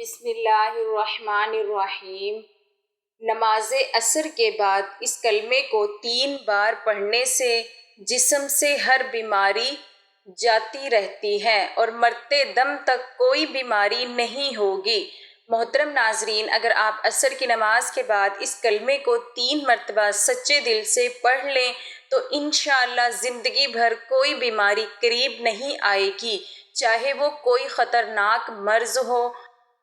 بسم اللہ الرحمن الرحیم۔ نماز عصر کے بعد اس کلمے کو 3 بار پڑھنے سے جسم سے ہر بیماری جاتی رہتی ہے اور مرتے دم تک کوئی بیماری نہیں ہوگی۔ محترم ناظرین، اگر آپ عصر کی نماز کے بعد اس کلمے کو 3 مرتبہ سچے دل سے پڑھ لیں تو انشاءاللہ زندگی بھر کوئی بیماری قریب نہیں آئے گی، چاہے وہ کوئی خطرناک مرض ہو،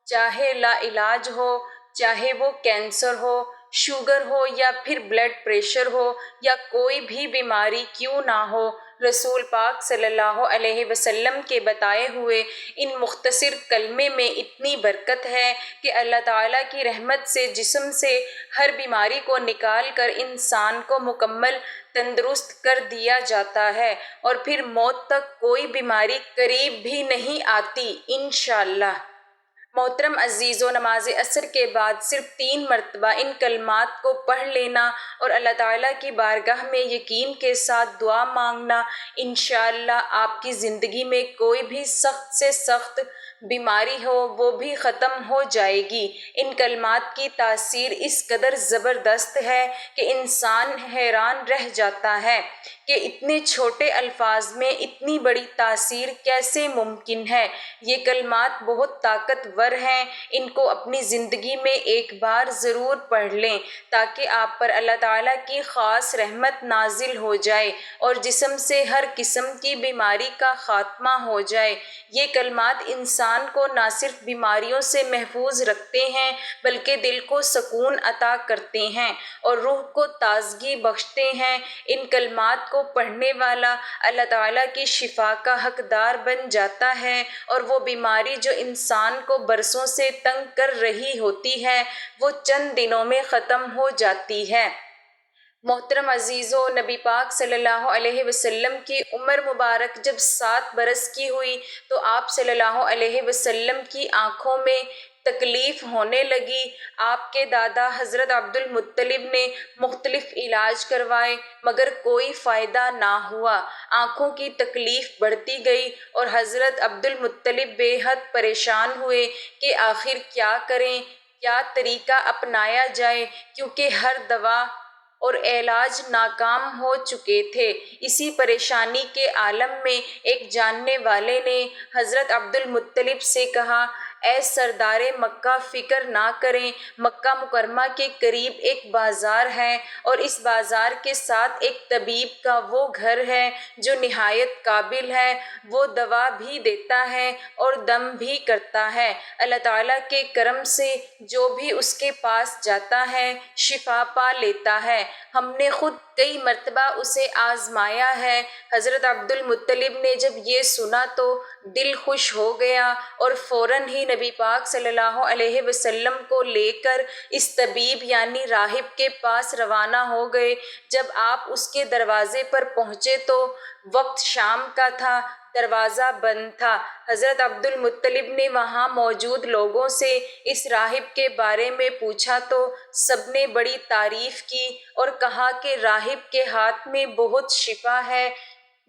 چاہے لا علاج ہو، چاہے وہ کینسر ہو، شوگر ہو یا پھر بلڈ پریشر ہو یا کوئی بھی بیماری کیوں نہ ہو۔ رسول پاک صلی اللہ علیہ وسلم کے بتائے ہوئے ان مختصر کلمے میں اتنی برکت ہے کہ اللہ تعالیٰ کی رحمت سے جسم سے ہر بیماری کو نکال کر انسان کو مکمل تندرست کر دیا جاتا ہے اور پھر موت تک کوئی بیماری قریب بھی نہیں آتی انشاءاللہ۔ محترم عزیزو، نماز عصر کے بعد صرف 3 مرتبہ ان کلمات کو پڑھ لینا اور اللہ تعالیٰ کی بارگاہ میں یقین کے ساتھ دعا مانگنا، انشاءاللہ آپ کی زندگی میں کوئی بھی سخت سے سخت بیماری ہو وہ بھی ختم ہو جائے گی۔ ان کلمات کی تاثیر اس قدر زبردست ہے کہ انسان حیران رہ جاتا ہے کہ اتنے چھوٹے الفاظ میں اتنی بڑی تاثیر کیسے ممکن ہے۔ یہ کلمات بہت طاقتور ہیں، ان کو اپنی زندگی میں ایک بار ضرور پڑھ لیں تاکہ آپ پر اللہ تعالیٰ کی خاص رحمت نازل ہو جائے اور جسم سے ہر قسم کی بیماری کا خاتمہ ہو جائے۔ یہ کلمات انسان کو نہ صرف بیماریوں سے محفوظ رکھتے ہیں بلکہ دل کو سکون عطا کرتے ہیں اور روح کو تازگی بخشتے ہیں۔ ان کلمات کو پڑھنے والا اللہ تعالیٰ کی شفا کا حقدار بن جاتا ہے اور وہ بیماری جو انسان کو برسوں سے تنگ کر رہی ہوتی ہے وہ چند دنوں میں ختم ہو جاتی ہے۔ محترم عزیزو، نبی پاک صلی اللہ علیہ وسلم کی عمر مبارک جب 7 برس کی ہوئی تو آپ صلی اللہ علیہ وسلم کی آنکھوں میں تکلیف ہونے لگی۔ آپ کے دادا حضرت عبد المطلب نے مختلف علاج کروائے مگر کوئی فائدہ نہ ہوا۔ آنکھوں کی تکلیف بڑھتی گئی اور حضرت عبد المطلب بے حد پریشان ہوئے کہ آخر کیا کریں، کیا طریقہ اپنایا جائے، کیونکہ ہر دوا اور علاج ناکام ہو چکے تھے۔ اسی پریشانی کے عالم میں ایک جاننے والے نے حضرت عبد المطلب سے کہا، اے سردار مکہ، فکر نہ کریں، مکہ مکرمہ کے قریب ایک بازار ہے اور اس بازار کے ساتھ ایک طبیب کا وہ گھر ہے جو نہایت قابل ہے، وہ دوا بھی دیتا ہے اور دم بھی کرتا ہے۔ اللہ تعالیٰ کے کرم سے جو بھی اس کے پاس جاتا ہے شفا پا لیتا ہے۔ ہم نے خود کئی مرتبہ اسے آزمایا ہے۔ حضرت عبد المطلب نے جب یہ سنا تو دل خوش ہو گیا اور فوراً ہی نبی پاک صلی اللہ علیہ وسلم کو لے کر اس طبیب یعنی راہب کے پاس روانہ ہو گئے۔ جب آپ اس کے دروازے پر پہنچے تو وقت شام کا تھا، دروازہ بند تھا۔ حضرت عبد المطلب نے وہاں موجود لوگوں سے اس راہب کے بارے میں پوچھا تو سب نے بڑی تعریف کی اور کہا کہ راہب کے ہاتھ میں بہت شفا ہے،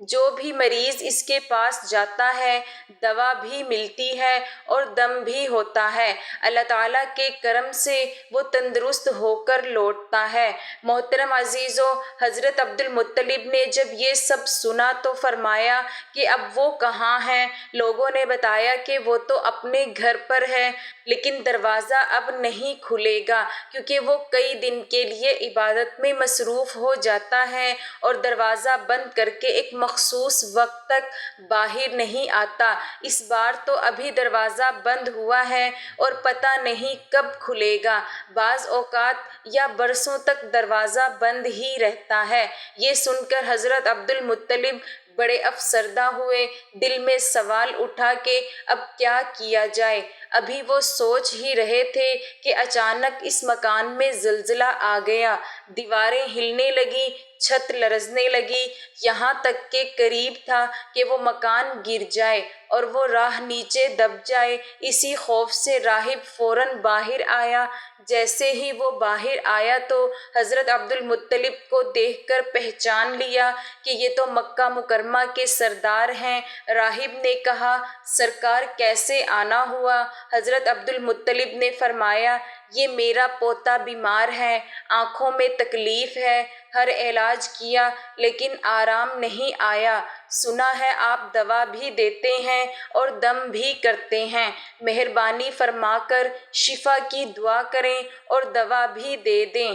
جو بھی مریض اس کے پاس جاتا ہے دوا بھی ملتی ہے اور دم بھی ہوتا ہے، اللہ تعالیٰ کے کرم سے وہ تندرست ہو کر لوٹتا ہے۔ محترم عزیزو، حضرت عبد المطلب نے جب یہ سب سنا تو فرمایا کہ اب وہ کہاں ہیں؟ لوگوں نے بتایا کہ وہ تو اپنے گھر پر ہے لیکن دروازہ اب نہیں کھلے گا کیونکہ وہ کئی دن کے لیے عبادت میں مصروف ہو جاتا ہے اور دروازہ بند کر کے ایک مخصوص وقت تک باہر نہیں آتا۔ اس بار تو ابھی دروازہ بند ہوا ہے اور پتہ نہیں کب کھلے گا، بعض اوقات یا برسوں تک دروازہ بند ہی رہتا ہے۔ یہ سن کر حضرت عبد المطلب بڑے افسردہ ہوئے، دل میں سوال اٹھا کہ اب کیا کیا جائے۔ ابھی وہ سوچ ہی رہے تھے کہ اچانک اس مکان میں زلزلہ آ گیا، دیواریں ہلنے لگیں، چھت لرزنے لگی، یہاں تک کہ قریب تھا کہ وہ مکان گر جائے۔ اور وہ راہ نیچے دب جائے۔ اسی خوف سے راہب فوراً باہر آیا۔ جیسے ہی وہ باہر آیا تو حضرت عبدالمطلب کو دیکھ کر پہچان لیا کہ یہ تو مکہ مکرمہ کے سردار ہیں۔ راہب نے کہا، سرکار کیسے آنا ہوا؟ حضرت عبدالمطلب نے فرمایا، یہ میرا پوتا بیمار ہے، آنکھوں میں تکلیف ہے، ہر علاج کیا لیکن آرام نہیں آیا۔ سنا ہے آپ دوا بھی دیتے ہیں اور دم بھی کرتے ہیں، مہربانی فرما کر شفا کی دعا کریں اور دوا بھی دے دیں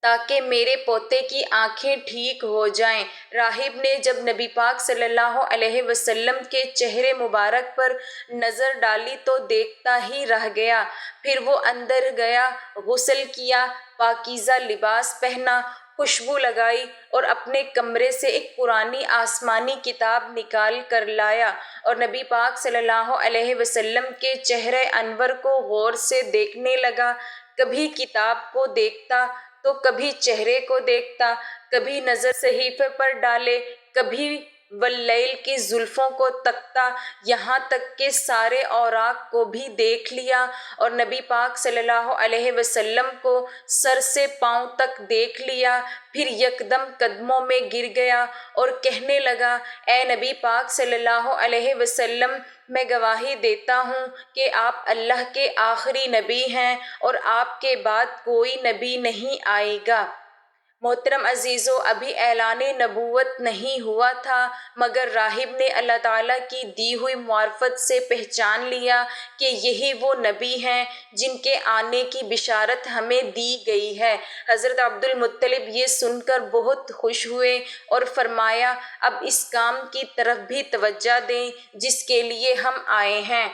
تاکہ میرے پوتے کی آنکھیں ٹھیک ہو جائیں۔ راہب نے جب نبی پاک صلی اللہ علیہ وسلم کے چہرے مبارک پر نظر ڈالی تو دیکھتا ہی رہ گیا۔ پھر وہ اندر گیا، غسل کیا، پاکیزہ لباس پہنا، خوشبو لگائی اور اپنے کمرے سے ایک پرانی آسمانی کتاب نکال کر لایا اور نبی پاک صلی اللہ علیہ وسلم کے چہرے انور کو غور سے دیکھنے لگا۔ کبھی کتاب کو دیکھتا تو کبھی چہرے کو دیکھتا، کبھی نظر صحیفے پر ڈالے، کبھی واللیل کی زلفوں کو تکتا، یہاں تک کہ سارے اوراق کو بھی دیکھ لیا اور نبی پاک صلی اللہ علیہ وسلم کو سر سے پاؤں تک دیکھ لیا۔ پھر یکدم قدموں میں گر گیا اور کہنے لگا، اے نبی پاک صلی اللہ علیہ وسلم، میں گواہی دیتا ہوں کہ آپ اللہ کے آخری نبی ہیں اور آپ کے بعد کوئی نبی نہیں آئے گا۔ محترم عزیزو، ابھی اعلان نبوت نہیں ہوا تھا مگر راہب نے اللہ تعالیٰ کی دی ہوئی معرفت سے پہچان لیا کہ یہی وہ نبی ہیں جن کے آنے کی بشارت ہمیں دی گئی ہے۔ حضرت عبدالمطلب یہ سن کر بہت خوش ہوئے اور فرمایا، اب اس کام کی طرف بھی توجہ دیں جس کے لیے ہم آئے ہیں۔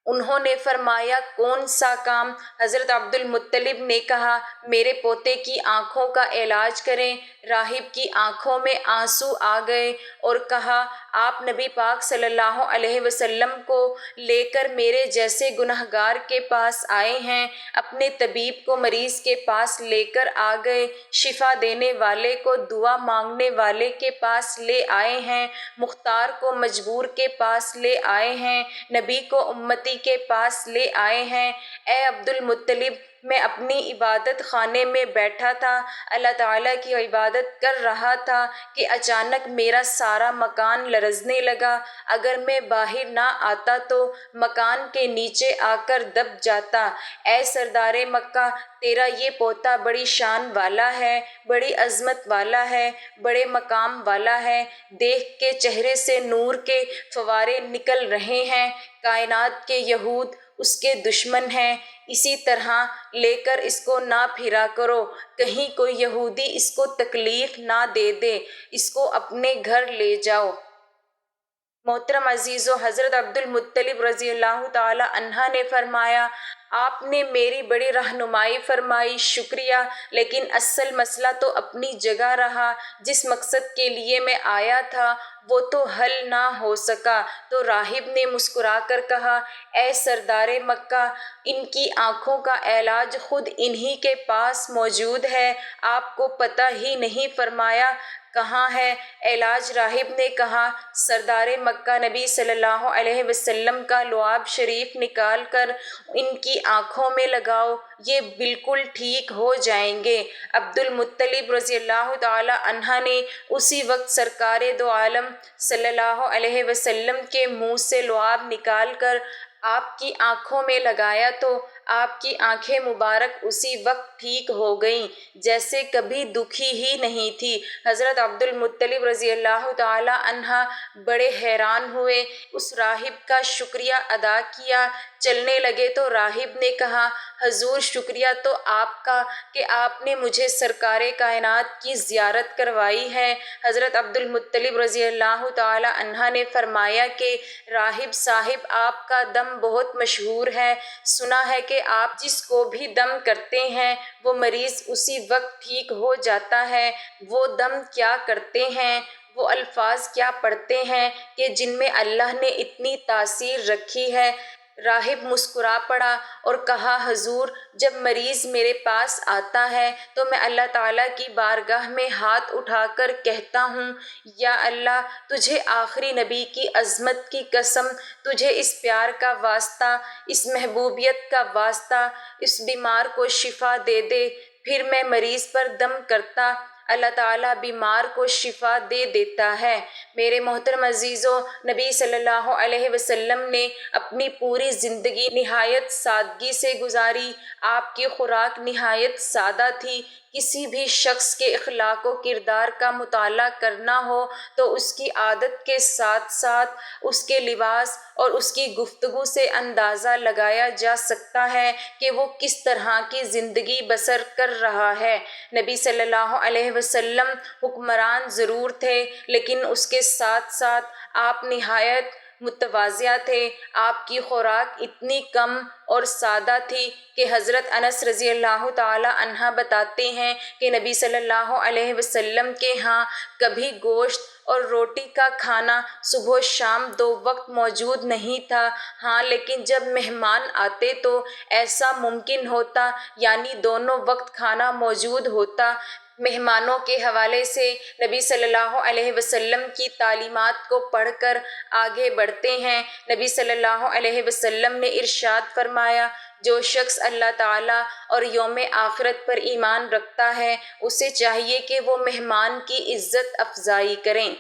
انہوں نے فرمایا، کون سا کام؟ حضرت عبدالمطلب نے کہا، میرے پوتے کی آنکھوں کا علاج کریں۔ راہب کی آنکھوں میں آنسو آ گئے اور کہا، آپ نبی پاک صلی اللہ علیہ وسلم کو لے کر میرے جیسے گنہگار کے پاس آئے ہیں، اپنے طبیب کو مریض کے پاس لے کر آ گئے، شفا دینے والے کو دعا مانگنے والے کے پاس لے آئے ہیں، مختار کو مجبور کے پاس لے آئے ہیں، نبی کو امتی کے پاس لے آئے ہیں۔ اے عبدالمطلب، میں اپنی عبادت خانے میں بیٹھا تھا، اللہ تعالیٰ کی عبادت کر رہا تھا کہ اچانک میرا سارا مکان لرزنے لگا۔ اگر میں باہر نہ آتا تو مکان کے نیچے آ کر دب جاتا۔ اے سردار مکہ، تیرا یہ پوتا بڑی شان والا ہے، بڑی عظمت والا ہے، بڑے مقام والا ہے، دیکھ کے چہرے سے نور کے فوارے نکل رہے ہیں، کائنات کے یہود اس کے دشمن ہیں، اسی طرح لے کر اس کو نہ پھرا کرو، کہیں کوئی یہودی اس کو تکلیف نہ دے دے، اس کو اپنے گھر لے جاؤ۔ محترم عزیزو، حضرت عبدالمطلب رضی اللہ تعالی عنہ نے فرمایا، آپ نے میری بڑی رہنمائی فرمائی، شکریہ، لیکن اصل مسئلہ تو اپنی جگہ رہا، جس مقصد کے لیے میں آیا تھا وہ تو حل نہ ہو سکا۔ تو راہب نے مسکرا کر کہا، اے سردار مکہ، ان کی آنکھوں کا علاج خود انہی کے پاس موجود ہے، آپ کو پتہ ہی نہیں۔ فرمایا، کہاں ہے علاج؟ راہب نے کہا، سردار مکہ نبی صلی اللہ علیہ وسلم کا لعاب شریف نکال کر ان کی آنکھوں میں لگاؤ، یہ بالکل ٹھیک ہو جائیں گے۔ عبدالمطلب رضی اللہ تعالی عنہ نے اسی وقت سرکار دو عالم صلی اللہ علیہ وسلم کے منہ سے لعاب نکال کر آپ کی آنکھوں میں لگایا تو آپ کی آنکھیں مبارک اسی وقت ٹھیک ہو گئیں، جیسے کبھی دکھی ہی نہیں تھی۔ حضرت عبدالمطلب رضی اللہ تعالی عنہ بڑے حیران ہوئے، اس راہب کا شکریہ ادا کیا، چلنے لگے تو راہب نے کہا، حضور شکریہ تو آپ کا کہ آپ نے مجھے سرکار کائنات کی زیارت کروائی ہے۔ حضرت عبدالمطلب رضی اللہ تعالی عنہ نے فرمایا کہ راہب صاحب، آپ کا دم بہت مشہور ہے، سنا ہے کہ آپ جس کو بھی دم کرتے ہیں وہ مریض اسی وقت ٹھیک ہو جاتا ہے۔ وہ دم کیا کرتے ہیں، وہ الفاظ کیا پڑھتے ہیں کہ جن میں اللہ نے اتنی تاثیر رکھی ہے؟ راہب مسکرا پڑا اور کہا حضور جب مریض میرے پاس آتا ہے تو میں اللہ تعالیٰ کی بارگاہ میں ہاتھ اٹھا کر کہتا ہوں یا اللہ تجھے آخری نبی کی عظمت کی قسم، تجھے اس پیار کا واسطہ، اس محبوبیت کا واسطہ اس بیمار کو شفا دے دے۔ پھر میں مریض پر دم کرتا، اللہ تعالیٰ بیمار کو شفا دے دیتا ہے۔ میرے محترم عزیزو، نبی صلی اللہ علیہ وسلم نے اپنی پوری زندگی نہایت سادگی سے گزاری۔ آپ کی خوراک نہایت سادہ تھی۔ کسی بھی شخص کے اخلاق و کردار کا مطالعہ کرنا ہو تو اس کی عادت کے ساتھ ساتھ اس کے لباس اور اس کی گفتگو سے اندازہ لگایا جا سکتا ہے کہ وہ کس طرح کی زندگی بسر کر رہا ہے۔ نبی صلی اللہ علیہ وسلم حکمران ضرور تھے لیکن اس کے ساتھ ساتھ آپ نہایت متواضع تھے۔ آپ کی خوراک اتنی کم اور سادہ تھی کہ حضرت انس رضی اللہ تعالی عنہ بتاتے ہیں کہ نبی صلی اللہ علیہ وسلم کے ہاں کبھی گوشت اور روٹی کا کھانا صبح و شام 2 وقت موجود نہیں تھا۔ ہاں لیکن جب مہمان آتے تو ایسا ممکن ہوتا، یعنی دونوں وقت کھانا موجود ہوتا۔ مہمانوں کے حوالے سے نبی صلی اللہ علیہ وسلم کی تعلیمات کو پڑھ کر آگے بڑھتے ہیں۔ نبی صلی اللہ علیہ وسلم نے ارشاد فرمایا، جو شخص اللہ تعالیٰ اور یوم آخرت پر ایمان رکھتا ہے اسے چاہیے کہ وہ مہمان کی عزت افزائی کریں۔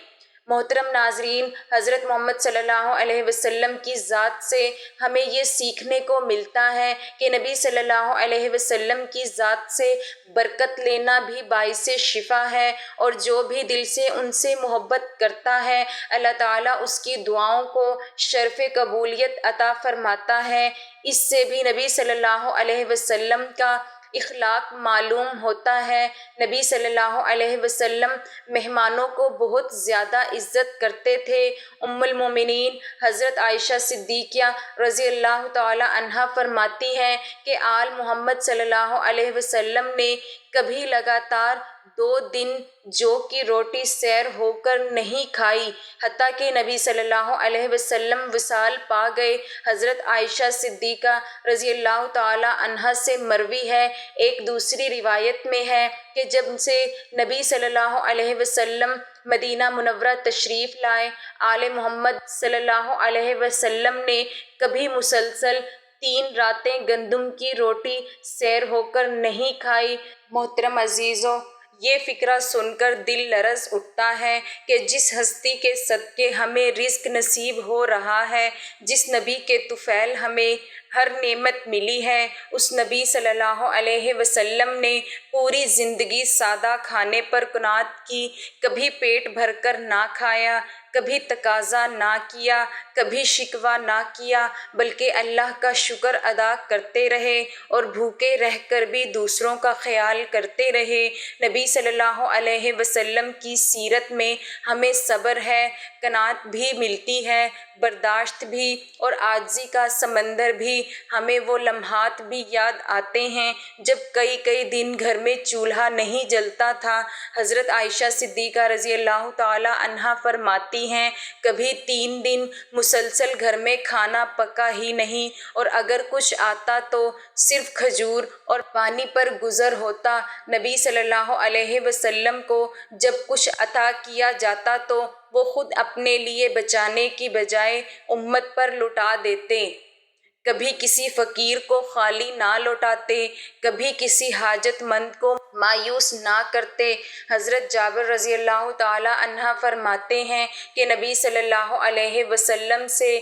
محترم ناظرین، حضرت محمد صلی اللہ علیہ وسلم کی ذات سے ہمیں یہ سیکھنے کو ملتا ہے کہ نبی صلی اللہ علیہ وسلم کی ذات سے برکت لینا بھی باعث شفا ہے، اور جو بھی دل سے ان سے محبت کرتا ہے اللہ تعالیٰ اس کی دعاؤں کو شرف قبولیت عطا فرماتا ہے۔ اس سے بھی نبی صلی اللہ علیہ وسلم کا اخلاق معلوم ہوتا ہے۔ نبی صلی اللہ علیہ وسلم مہمانوں کو بہت زیادہ عزت کرتے تھے۔ ام المومنین حضرت عائشہ صدیقہ رضی اللہ تعالی عنہا فرماتی ہیں کہ آل محمد صلی اللہ علیہ وسلم نے کبھی لگاتار 2 دن جو کی روٹی سیر ہو کر نہیں کھائی، حتیٰ کہ نبی صلی اللہ علیہ وسلم وصال پا گئے۔ حضرت عائشہ صدیقہ رضی اللہ تعالی عنہا سے مروی ہے، ایک دوسری روایت میں ہے کہ جب سے نبی صلی اللہ علیہ وسلم مدینہ منورہ تشریف لائے، آل محمد صلی اللہ علیہ وسلم نے کبھی مسلسل 3 راتیں گندم کی روٹی سیر ہو کر نہیں کھائی۔ محترم عزیزو، یہ فکرہ سن کر دل لرز اٹھتا ہے کہ جس ہستی کے صدقے ہمیں رزق نصیب ہو رہا ہے، جس نبی کے طفیل ہمیں ہر نعمت ملی ہے، اس نبی صلی اللہ علیہ وسلم نے پوری زندگی سادہ کھانے پر قناعت کی، کبھی پیٹ بھر کر نہ کھایا، کبھی تقاضا نہ کیا، کبھی شکوہ نہ کیا، بلکہ اللہ کا شکر ادا کرتے رہے اور بھوکے رہ کر بھی دوسروں کا خیال کرتے رہے۔ نبی صلی اللہ علیہ وسلم کی سیرت میں ہمیں صبر ہے، قناعت بھی ملتی ہے، برداشت بھی اور عاجزی کا سمندر بھی۔ ہمیں وہ لمحات بھی یاد آتے ہیں جب کئی دن گھر میں چولہا نہیں جلتا تھا۔ حضرت عائشہ صدیقہ رضی اللہ تعالی عنہا فرماتی ہیں، کبھی 3 دن مسلسل گھر میں کھانا پکا ہی نہیں، اور اگر کچھ آتا تو صرف کھجور اور پانی پر گزر ہوتا۔ نبی صلی اللہ علیہ وسلم کو جب کچھ عطا کیا جاتا تو وہ خود اپنے لیے بچانے کی بجائے امت پر لٹا دیتے۔ کبھی کسی فقیر کو خالی نہ لوٹاتے، کبھی کسی حاجت مند کو مایوس نہ کرتے۔ حضرت جابر رضی اللہ تعالی عنہ فرماتے ہیں کہ نبی صلی اللہ علیہ وسلم سے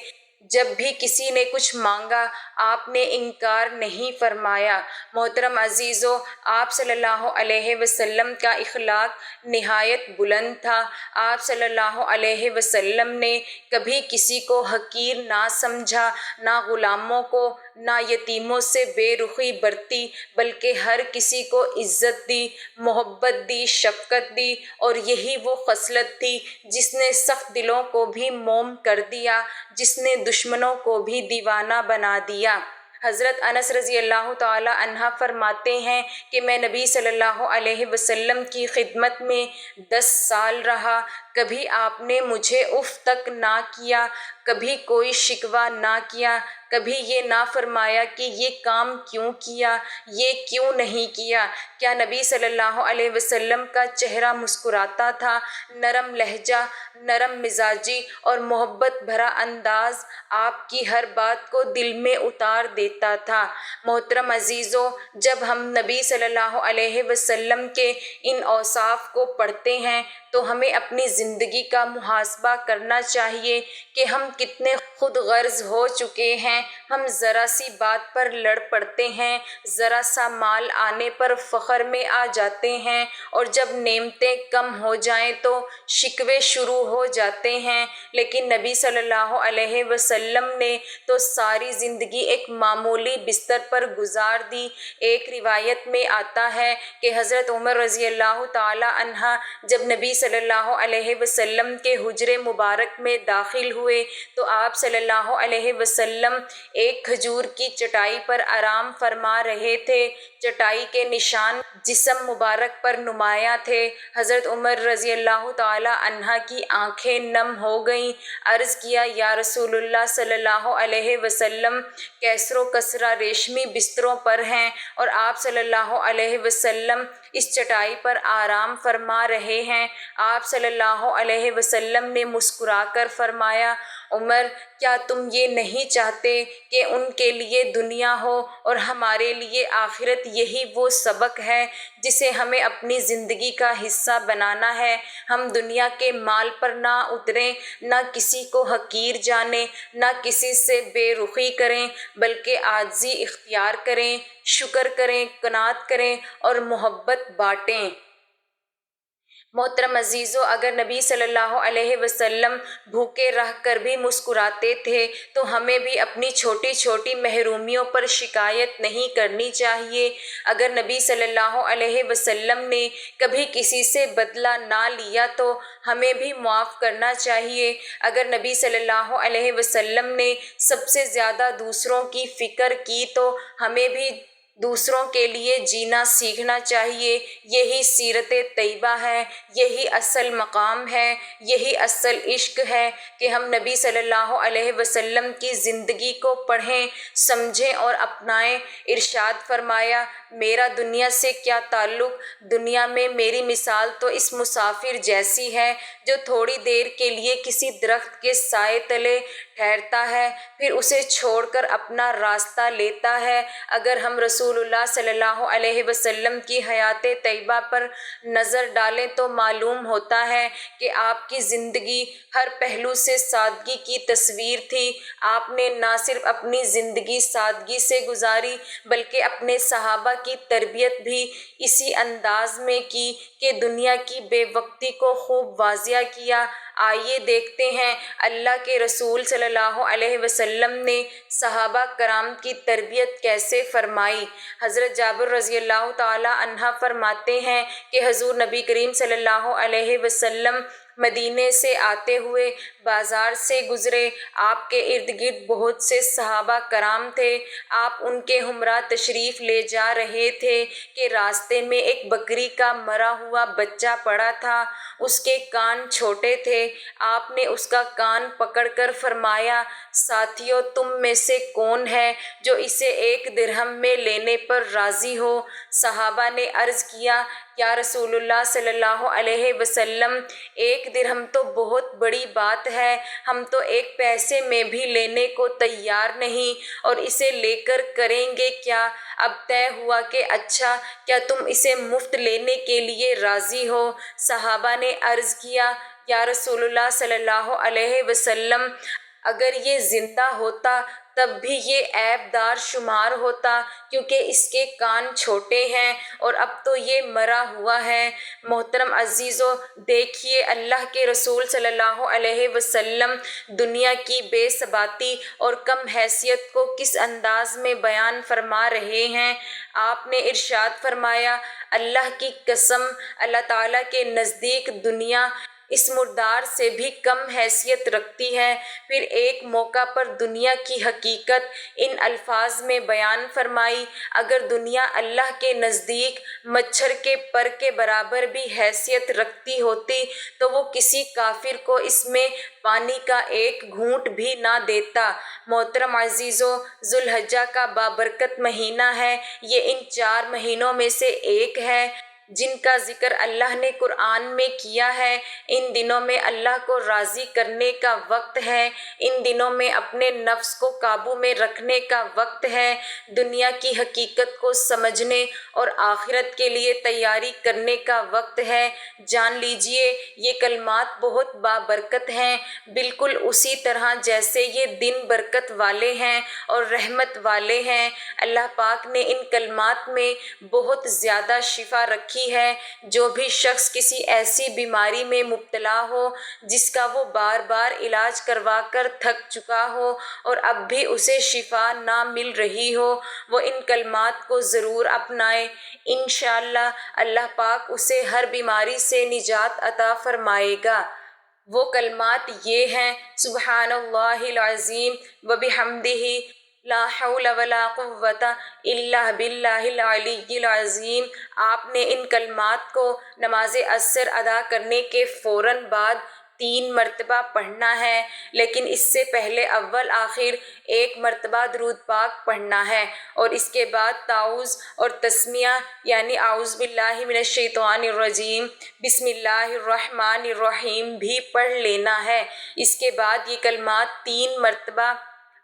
جب بھی کسی نے کچھ مانگا آپ نے انکار نہیں فرمایا۔ محترم عزیزو، آپ صلی اللہ علیہ وسلم کا اخلاق نہایت بلند تھا۔ آپ صلی اللہ علیہ وسلم نے کبھی کسی کو حقیر نہ سمجھا، نہ غلاموں کو، نہ یتیموں سے بے رخی برتی، بلکہ ہر کسی کو عزت دی، محبت دی، شفقت دی، اور یہی وہ خصلت تھی جس نے سخت دلوں کو بھی موم کر دیا، جس نے دشمنوں کو بھی دیوانہ بنا دیا۔ حضرت انس رضی اللہ تعالی عنہ فرماتے ہیں کہ میں نبی صلی اللہ علیہ وسلم کی خدمت میں 10 سال رہا، کبھی آپ نے مجھے اف تک نہ کیا، کبھی کوئی شکوہ نہ کیا، کبھی یہ نہ فرمایا کہ یہ کام کیوں کیا، یہ کیوں نہیں کیا۔ کیا نبی صلی اللہ علیہ وسلم کا چہرہ مسکراتا تھا؟ نرم لہجہ، نرم مزاجی اور محبت بھرا انداز آپ کی ہر بات کو دل میں اتار دیتا تھا۔ محترم عزیزو، جب ہم نبی صلی اللہ علیہ وسلم کے ان اوصاف کو پڑھتے ہیں تو ہمیں اپنی زندگی کا محاسبہ کرنا چاہیے کہ ہم کتنے خود غرض ہو چکے ہیں۔ ہم ذرا سی بات پر لڑ پڑتے ہیں، ذرا سا مال آنے پر فخر میں آ جاتے ہیں، اور جب نعمتیں کم ہو جائیں تو شکوے شروع ہو جاتے ہیں۔ لیکن نبی صلی اللہ علیہ وسلم نے تو ساری زندگی ایک معمولی بستر پر گزار دی۔ ایک روایت میں آتا ہے کہ حضرت عمر رضی اللہ تعالی عنہ جب نبی صلی اللہ علیہ وسلم کے حجرے مبارک میں داخل ہوئے تو آپ صلی اللہ علیہ وسلم ایک کھجور کی چٹائی پر آرام فرما رہے تھے۔ چٹائی کے نشان جسم مبارک پر نمایاں تھے۔ حضرت عمر رضی اللہ تعالی عنہ کی آنکھیں نم ہو گئیں۔ عرض کیا، یا رسول اللہ صلی اللہ علیہ وسلم کیسر و کسرہ ریشمی بستروں پر ہیں اور آپ صلی اللہ علیہ وسلم اس چٹائی پر آرام فرما رہے ہیں۔ آپ صلی اللہ علیہ وسلم نے مسکرا کر فرمایا، عمر، کیا تم یہ نہیں چاہتے کہ ان کے لیے دنیا ہو اور ہمارے لیے آخرت؟ یہی وہ سبق ہے جسے ہمیں اپنی زندگی کا حصہ بنانا ہے۔ ہم دنیا کے مال پر نہ اتریں، نہ کسی کو حقیر جانیں، نہ کسی سے بے رخی کریں، بلکہ عاجزی اختیار کریں، شکر کریں، قناعت کریں اور محبت بانٹیں۔ محترم عزیزو، اگر نبی صلی اللہ علیہ وسلم بھوکے رہ کر بھی مسکراتے تھے تو ہمیں بھی اپنی چھوٹی چھوٹی محرومیوں پر شکایت نہیں کرنی چاہیے۔ اگر نبی صلی اللہ علیہ وسلم نے کبھی کسی سے بدلہ نہ لیا تو ہمیں بھی معاف کرنا چاہیے۔ اگر نبی صلی اللہ علیہ وسلم نے سب سے زیادہ دوسروں کی فکر کی تو ہمیں بھی دوسروں کے لیے جینا سیکھنا چاہیے۔ یہی سیرت طیبہ ہے، یہی اصل مقام ہے، یہی اصل عشق ہے کہ ہم نبی صلی اللہ علیہ وسلم کی زندگی کو پڑھیں، سمجھیں اور اپنائیں۔ ارشاد فرمایا، میرا دنیا سے کیا تعلق؟ دنیا میں میری مثال تو اس مسافر جیسی ہے جو تھوڑی دیر کے لیے کسی درخت کے سائے تلے ٹھہرتا ہے، پھر اسے چھوڑ کر اپنا راستہ لیتا ہے۔ اگر ہم رسول اللہ صلی اللہ علیہ وسلم کی حیات طیبہ پر نظر ڈالیں تو معلوم ہوتا ہے کہ آپ کی زندگی ہر پہلو سے سادگی کی تصویر تھی۔ آپ نے نہ صرف اپنی زندگی سادگی سے گزاری بلکہ اپنے صحابہ کی تربیت بھی اسی انداز میں کی کہ دنیا کی بے وقتی کو خوب واضح کیا۔ آئیے دیکھتے ہیں اللہ کے رسول صلی اللہ علیہ وسلم نے صحابہ کرام کی تربیت کیسے فرمائی۔ حضرت جابر رضی اللہ تعالی عنہ فرماتے ہیں کہ حضور نبی کریم صلی اللہ علیہ وسلم مدینے سے آتے ہوئے بازار سے گزرے۔ آپ کے ارد گرد بہت سے صحابہ کرام تھے۔ آپ ان کے ہمراہ تشریف لے جا رہے تھے کہ راستے میں ایک بکری کا مرا ہوا بچہ پڑا تھا۔ اس کے کان چھوٹے تھے۔ آپ نے اس کا کان پکڑ کر فرمایا، ساتھیو، تم میں سے کون ہے جو اسے 1 درہم میں لینے پر راضی ہو؟ صحابہ نے عرض کیا، یا رسول اللہ صلی اللہ علیہ وسلم، 1 درہم تو بہت بڑی بات ہے، ہم تو 1 پیسے میں بھی لینے کو تیار نہیں، اور اسے لے کر کریں گے کیا؟ اب طے ہوا کہ اچھا، کیا تم اسے مفت لینے کے لیے راضی ہو؟ صحابہ نے عرض کیا، یا رسول اللہ صلی اللہ علیہ وسلم، اگر یہ زندہ ہوتا تب بھی یہ عیب دار شمار ہوتا کیونکہ اس کے کان چھوٹے ہیں، اور اب تو یہ مرا ہوا ہے۔ محترم عزیزو، دیکھیے اللہ کے رسول صلی اللہ علیہ وسلم دنیا کی بے ثباتی اور کم حیثیت کو کس انداز میں بیان فرما رہے ہیں۔ آپ نے ارشاد فرمایا، اللہ کی قسم، اللہ تعالیٰ کے نزدیک دنیا اس مردار سے بھی کم حیثیت رکھتی ہے۔ پھر ایک موقع پر دنیا کی حقیقت ان الفاظ میں بیان فرمائی: اگر دنیا اللہ کے نزدیک مچھر کے پر کے برابر بھی حیثیت رکھتی ہوتی تو وہ کسی کافر کو اس میں پانی کا ایک گھونٹ بھی نہ دیتا۔ محترم عزیزو، ذو الحجہ کا بابرکت مہینہ ہے۔ یہ ان 4 مہینوں میں سے ایک ہے جن کا ذکر اللہ نے قرآن میں کیا ہے۔ ان دنوں میں اللہ کو راضی کرنے کا وقت ہے۔ ان دنوں میں اپنے نفس کو قابو میں رکھنے کا وقت ہے، دنیا کی حقیقت کو سمجھنے اور آخرت کے لیے تیاری کرنے کا وقت ہے۔ جان لیجئے یہ کلمات بہت بابرکت ہیں، بالکل اسی طرح جیسے یہ دن برکت والے ہیں اور رحمت والے ہیں۔ اللہ پاک نے ان کلمات میں بہت زیادہ شفا رکھی ہے۔ جو بھی شخص کسی ایسی بیماری میں مبتلا ہو جس کا وہ بار بار علاج کروا کر تھک چکا ہو اور اب بھی اسے شفا نہ مل رہی ہو، وہ ان کلمات کو ضرور اپنائے۔ انشاءاللہ اللہ پاک اسے ہر بیماری سے نجات عطا فرمائے گا۔ وہ کلمات یہ ہیں: سبحان اللہ العظیم وبحمدہ، لا حول ولا قوۃ الا باللہ العلی العظیم۔ آپ نے ان کلمات کو نماز عصر ادا کرنے کے فوراً بعد 3 مرتبہ پڑھنا ہے، لیکن اس سے پہلے اول آخر 1 مرتبہ درود پاک پڑھنا ہے، اور اس کے بعد تعوذ اور تسمیہ یعنی اعوذ باللہ من الشیطان الرجیم، بسم اللہ الرحمن الرحیم بھی پڑھ لینا ہے۔ اس کے بعد یہ کلمات 3 مرتبہ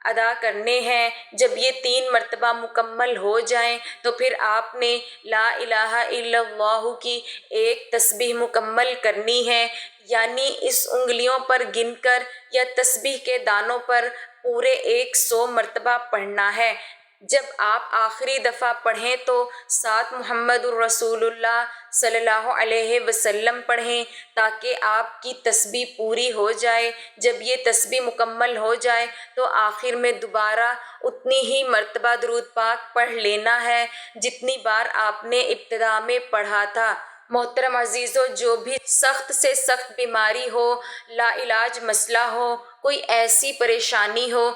ادا کرنے ہیں۔ جب یہ 3 مرتبہ مکمل ہو جائیں تو پھر آپ نے لا الہ الا اللہ کی ایک تسبیح مکمل کرنی ہے، یعنی اس انگلیوں پر گن کر یا تسبیح کے دانوں پر پورے 100 مرتبہ پڑھنا ہے۔ جب آپ آخری دفعہ پڑھیں تو ساتھ محمد الرسول اللہ صلی اللہ علیہ وسلم پڑھیں تاکہ آپ کی تسبیح پوری ہو جائے۔ جب یہ تسبیح مکمل ہو جائے تو آخر میں دوبارہ اتنی ہی مرتبہ درود پاک پڑھ لینا ہے جتنی بار آپ نے ابتدا میں پڑھا تھا۔ محترم عزیزو، جو بھی سخت سے سخت بیماری ہو، لا علاج مسئلہ ہو، کوئی ایسی پریشانی ہو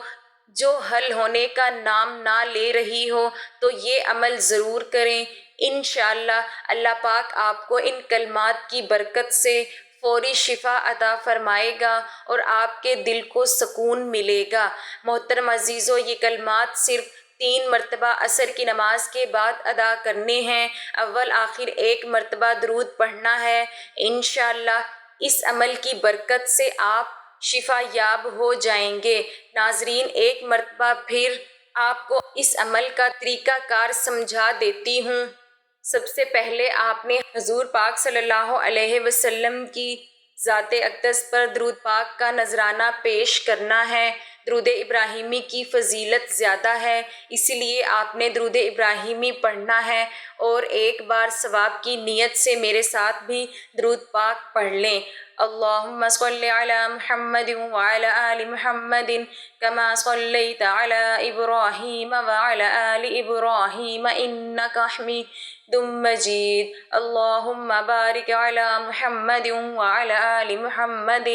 جو حل ہونے کا نام نہ لے رہی ہو، تو یہ عمل ضرور کریں۔ انشاءاللہ اللہ پاک آپ کو ان کلمات کی برکت سے فوری شفا عطا فرمائے گا اور آپ کے دل کو سکون ملے گا۔ محترم عزیزو، یہ کلمات صرف 3 مرتبہ عصر کی نماز کے بعد ادا کرنے ہیں۔ اول آخر 1 مرتبہ درود پڑھنا ہے۔ انشاءاللہ اس عمل کی برکت سے آپ شفا یاب ہو جائیں گے۔ ناظرین، ایک مرتبہ پھر آپ کو اس عمل کا طریقہ کار سمجھا دیتی ہوں۔ سب سے پہلے آپ نے حضور پاک صلی اللہ علیہ وسلم کی ذات اقدس پر درود پاک کا نذرانہ پیش کرنا ہے۔ درود ابراہیمی کی فضیلت زیادہ ہے، اسی لیے آپ نے درود ابراہیمی پڑھنا ہے، اور ایک بار ثواب کی نیت سے میرے ساتھ بھی درود پاک پڑھ لیں۔ اللہم صل علی محمد وعلی آل محمد کما صلیت علی ابراہیم وعلی آل ابراہیم انک حمید مجید۔ اللہم بارک علی محمد وعلی آل محمد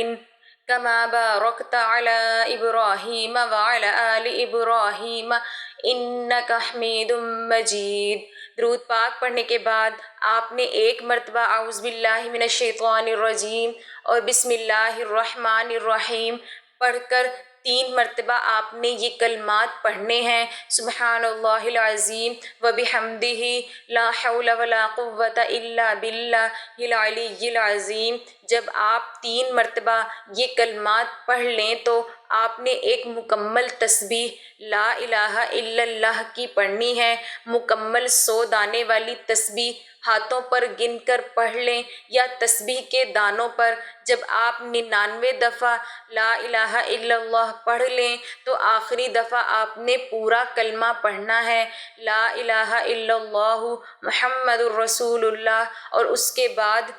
کما بارکت علی ابراہیم وعلی آل ابراہیم انک حمید مجید۔ درود پاک پڑھنے کے بعد آپ نے 1 مرتبہ اعوذ باللہ من الشیطان الرجیم اور بسم اللہ الرحمن الرحیم پڑھ کر 3 مرتبہ آپ نے یہ کلمات پڑھنے ہیں: سبحان اللہ العظیم وبحمدہ، لا حول ولا قوۃ الا باللہ العلی العظیم۔ جب آپ 3 مرتبہ یہ کلمات پڑھ لیں تو آپ نے ایک مکمل تسبیح لا الہ الا اللہ کی پڑھنی ہے۔ مکمل 100 دانے والی تسبیح ہاتھوں پر گن کر پڑھ لیں یا تسبیح کے دانوں پر۔ جب آپ 99 دفعہ لا الہ الا اللہ پڑھ لیں تو آخری دفعہ آپ نے پورا کلمہ پڑھنا ہے: لا الہ الا اللہ محمد الرسول اللہ، اور اس کے بعد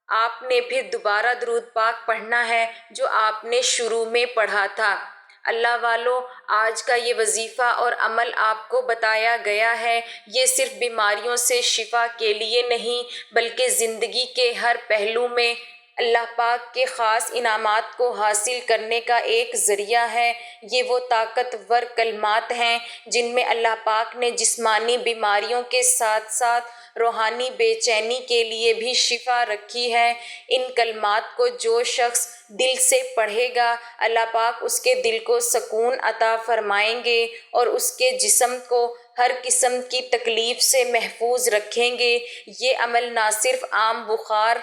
آپ نے پھر دوبارہ درود پاک پڑھنا ہے جو آپ نے شروع میں پڑھا تھا۔ اللہ والو، آج کا یہ وظیفہ اور عمل آپ کو بتایا گیا ہے، یہ صرف بیماریوں سے شفا کے لیے نہیں بلکہ زندگی کے ہر پہلو میں اللہ پاک کے خاص انعامات کو حاصل کرنے کا ایک ذریعہ ہے۔ یہ وہ طاقتور کلمات ہیں جن میں اللہ پاک نے جسمانی بیماریوں کے ساتھ ساتھ روحانی بے چینی کے لیے بھی شفا رکھی ہے۔ ان کلمات کو جو شخص دل سے پڑھے گا، اللہ پاک اس کے دل کو سکون عطا فرمائیں گے اور اس کے جسم کو ہر قسم کی تکلیف سے محفوظ رکھیں گے۔ یہ عمل نہ صرف عام بخار،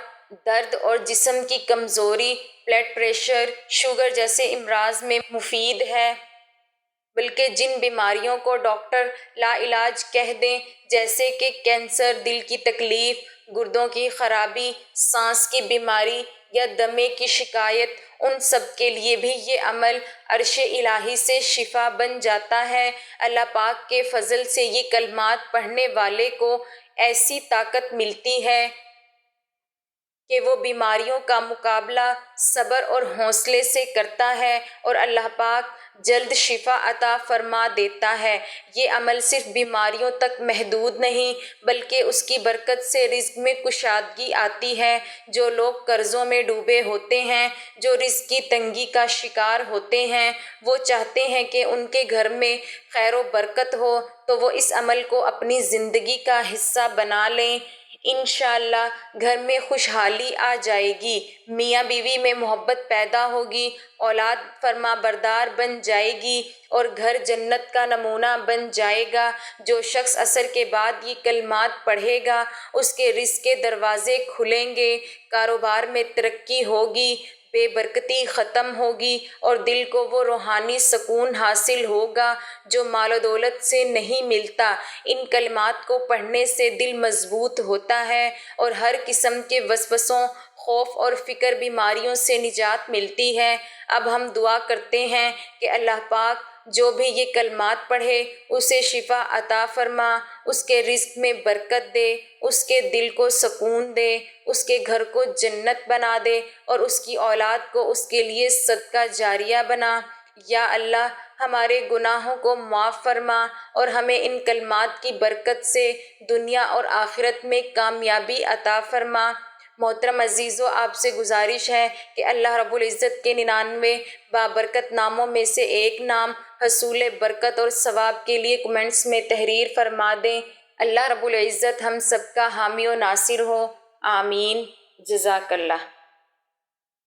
درد اور جسم کی کمزوری، بلڈ پریشر، شوگر جیسے امراض میں مفید ہے، بلکہ جن بیماریوں کو ڈاکٹر لا علاج کہہ دیں، جیسے کہ کینسر، دل کی تکلیف، گردوں کی خرابی، سانس کی بیماری یا دمے کی شکایت، ان سب کے لیے بھی یہ عمل عرش الہی سے شفا بن جاتا ہے۔ اللہ پاک کے فضل سے یہ کلمات پڑھنے والے کو ایسی طاقت ملتی ہے کہ وہ بیماریوں کا مقابلہ صبر اور حوصلے سے کرتا ہے اور اللہ پاک جلد شفا عطا فرما دیتا ہے۔ یہ عمل صرف بیماریوں تک محدود نہیں بلکہ اس کی برکت سے رزق میں کشادگی آتی ہے۔ جو لوگ قرضوں میں ڈوبے ہوتے ہیں، جو رزق کی تنگی کا شکار ہوتے ہیں، وہ چاہتے ہیں کہ ان کے گھر میں خیر و برکت ہو، تو وہ اس عمل کو اپنی زندگی کا حصہ بنا لیں۔ انشاءاللہ گھر میں خوشحالی آ جائے گی، میاں بیوی میں محبت پیدا ہوگی، اولاد فرما بردار بن جائے گی اور گھر جنت کا نمونہ بن جائے گا۔ جو شخص عصر کے بعد یہ کلمات پڑھے گا، اس کے رزق کے دروازے کھلیں گے، کاروبار میں ترقی ہوگی، بے برکتی ختم ہوگی اور دل کو وہ روحانی سکون حاصل ہوگا جو مال و دولت سے نہیں ملتا۔ ان کلمات کو پڑھنے سے دل مضبوط ہوتا ہے اور ہر قسم کے وسوسوں، خوف اور فکر بیماریوں سے نجات ملتی ہے۔ اب ہم دعا کرتے ہیں کہ اللہ پاک جو بھی یہ کلمات پڑھے اسے شفا عطا فرما، اس کے رزق میں برکت دے، اس کے دل کو سکون دے، اس کے گھر کو جنت بنا دے اور اس کی اولاد کو اس کے لیے صدقہ جاریہ بنا۔ یا اللہ ہمارے گناہوں کو معاف فرما اور ہمیں ان کلمات کی برکت سے دنیا اور آخرت میں کامیابی عطا فرما۔ محترم عزیزو، آپ سے گزارش ہے کہ اللہ رب العزت کے 99 بابرکت ناموں میں سے ایک نام حصول برکت اور ثواب کے لیے کمنٹس میں تحریر فرما دیں۔ اللہ رب العزت ہم سب کا حامی و ناصر ہو، آمین۔ جزاک اللہ۔